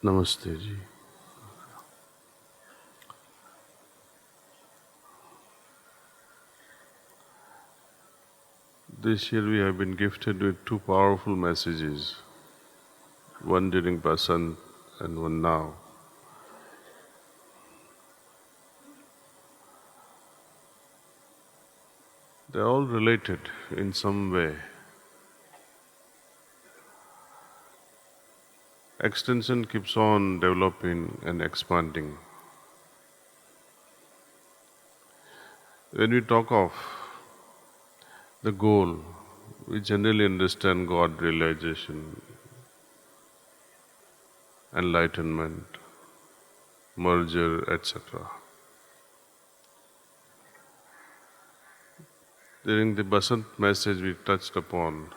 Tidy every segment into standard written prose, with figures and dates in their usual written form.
Namaste ji. This year we have been gifted with two powerful messages, one during Basant and one now. They're all related in some way. Extension keeps on developing and expanding. When we talk of the goal, we generally understand God realization, enlightenment, merger, etc. During the Basant message, we touched upon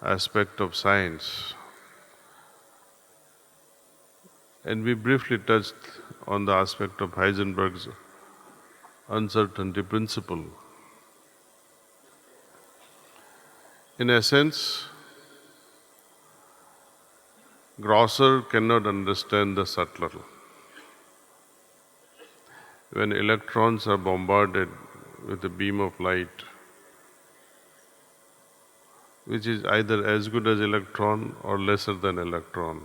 aspect of science, and we briefly touched on the aspect of Heisenberg's uncertainty principle. In essence, grosser cannot understand the subtler. When electrons are bombarded with a beam of light, which is either as good as electron or lesser than electron,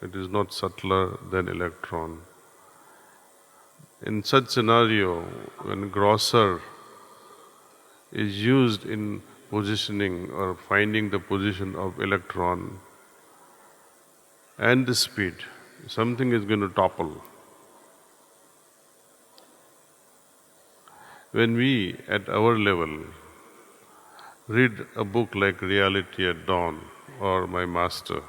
it is not subtler than electron. In such scenario, when grosser is used in positioning or finding the position of electron and the speed, something is going to topple. When we, at our level, read a book like Reality at Dawn or My Master,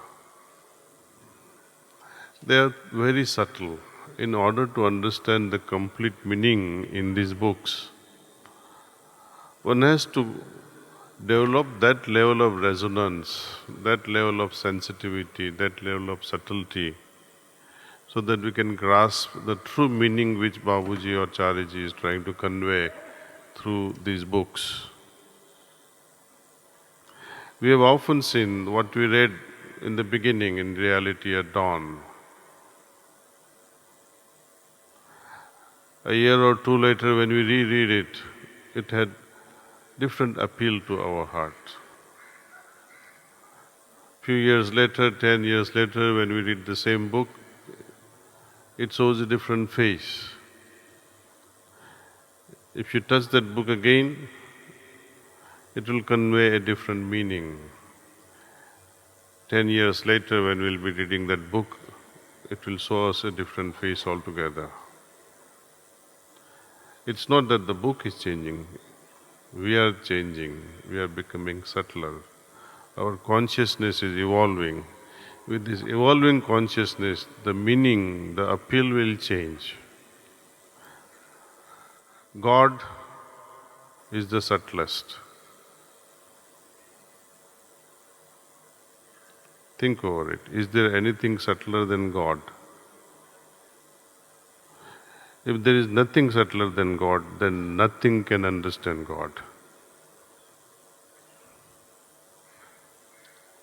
they are very subtle. In order to understand the complete meaning in these books, one has to develop that level of resonance, that level of sensitivity, that level of subtlety, so that we can grasp the true meaning which Babuji or Chariji is trying to convey through these books. We have often seen what we read in the beginning in Reality at Dawn. A year or two later, when we reread it, it had different appeal to our heart. Few years later, 10 years later, when we read the same book, it shows a different face. If you touch that book again, it will convey a different meaning. 10 years later, when we'll be reading that book, it will show us a different face altogether. It's not that the book is changing. We are changing. We are becoming subtler. Our consciousness is evolving. With this evolving consciousness, the meaning, the appeal will change. God is the subtlest. Think over it. Is there anything subtler than God? If there is nothing subtler than God, then nothing can understand God.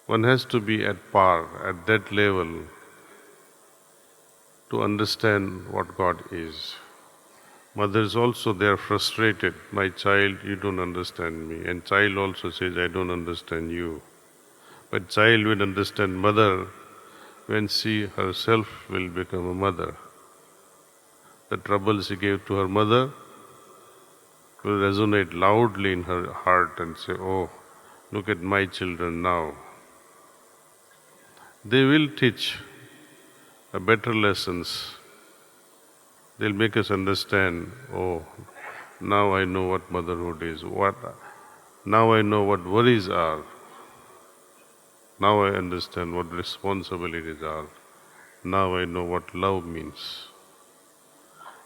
One has to be at par, at that level, to understand what God is. Mothers also, they are frustrated. My child, you don't understand me. And child also says, I don't understand you. But child will understand mother when she herself will become a mother. The trouble she gave to her mother will resonate loudly in her heart and say, oh, look at my children now. They will teach a better lessons. They'll make us understand, oh, now I know what motherhood is. Now I know what worries are. Now I understand what responsibilities are. Now I know what love means.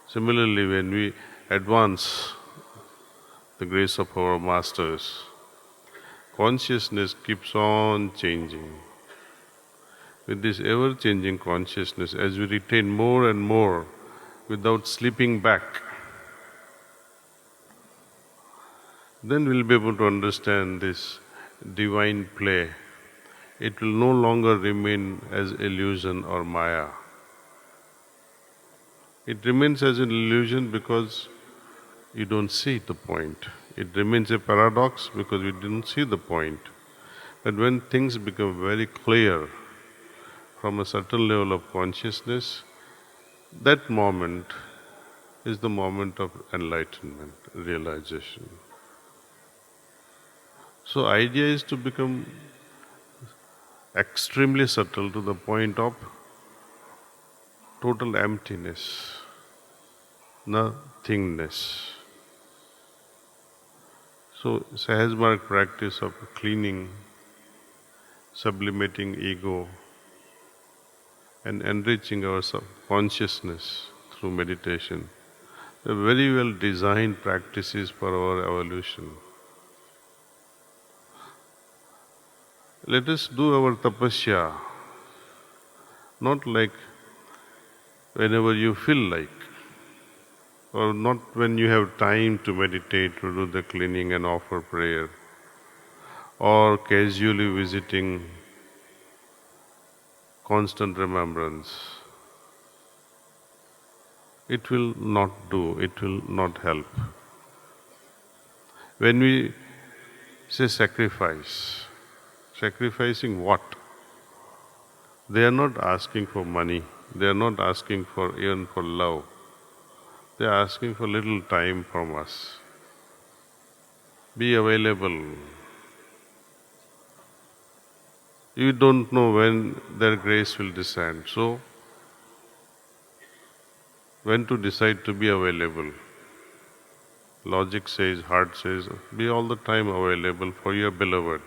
Similarly, when we advance the grace of our masters, consciousness keeps on changing. With this ever-changing consciousness, as we retain more and more without slipping back, then we'll be able to understand this divine play it will no longer remain as illusion or maya. It remains as an illusion because you don't see the point. It remains a paradox because you didn't see the point. But when things become very clear from a certain level of consciousness, that moment is the moment of enlightenment, realization. So idea is to become extremely subtle to the point of total emptiness, nothingness. So Sahajmarg practice of cleaning, sublimating ego, and enriching our consciousness through meditation, are very well designed practices for our evolution. Let us do our tapasya, not like whenever you feel like, or not when you have time to meditate, to do the cleaning and offer prayer, or casually visiting constant remembrance. It will not do, it will not help. When we say sacrifice, sacrificing what? They are not asking for money, they are not asking for even for love. They are asking for little time from us. Be available. You don't know when their grace will descend. So, when to decide to be available? Logic says, heart says, be all the time available for your beloved.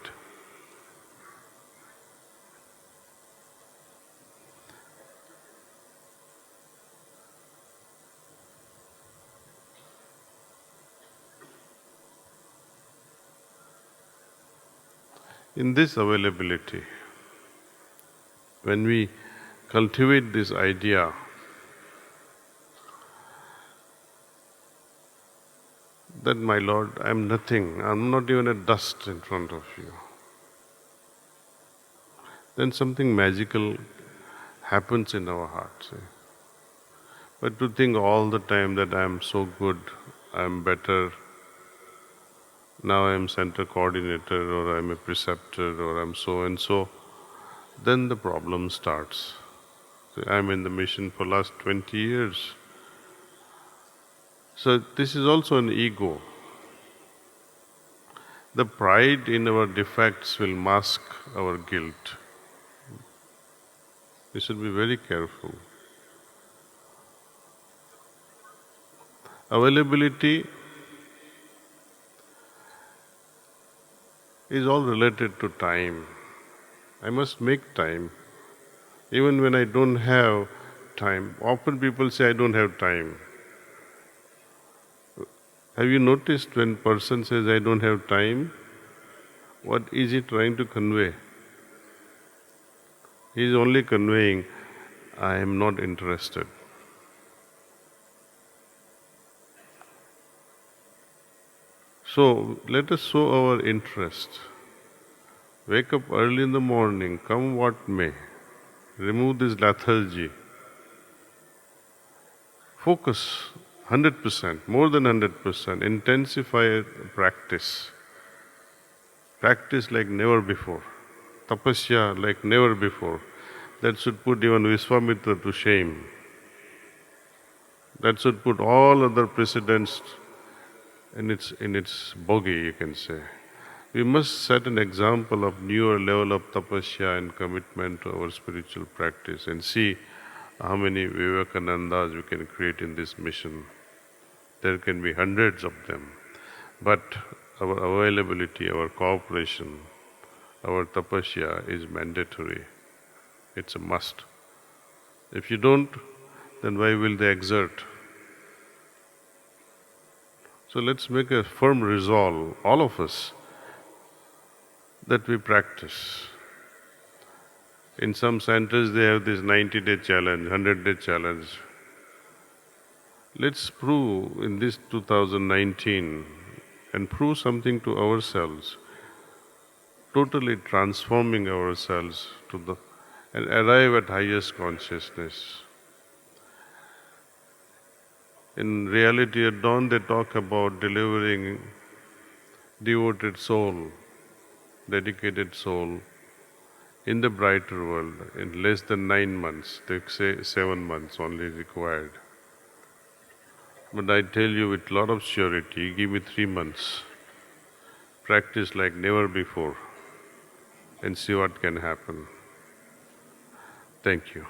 In this availability, when we cultivate this idea that, my Lord, I am nothing, I am not even a dust in front of you, then something magical happens in our hearts. But to think all the time that I am so good, I am better, now I am center coordinator, or I am a preceptor, or I am so and so, then the problem starts. So I am in the mission for last 20 years. So this is also an ego. The pride in our defects will mask our guilt. We should be very careful. Availability is all related to time. I must make time. Even when I don't have time, often people say I don't have time. Have you noticed when person says I don't have time, what is he trying to convey? He is only conveying, I am not interested. So let us show our interest. Wake up early in the morning, come what may. Remove this lethargy. Focus 100%, more than 100%. Intensify practice. Practice like never before. Tapasya like never before. That should put even Vishwamitra to shame. That should put all other precedents in its bogey, you can say. We must set an example of newer level of tapasya and commitment to our spiritual practice and see how many Vivekanandas we can create in this mission. There can be hundreds of them. But our availability, our cooperation, our tapasya is mandatory. It's a must. If you don't, then why will they exert? So let's make a firm resolve, all of us, that we practice. In some centers they have this 90-day challenge, 100-day challenge. Let's prove in this 2019 and prove something to ourselves totally transforming ourselves to the and arrive at highest consciousness. In reality, at dawn they talk about delivering devoted soul, dedicated soul in the brighter world in less than 9 months. They say 7 months only required. But I tell you with lot of surety, give me 3 months, practice like never before, and see what can happen. Thank you.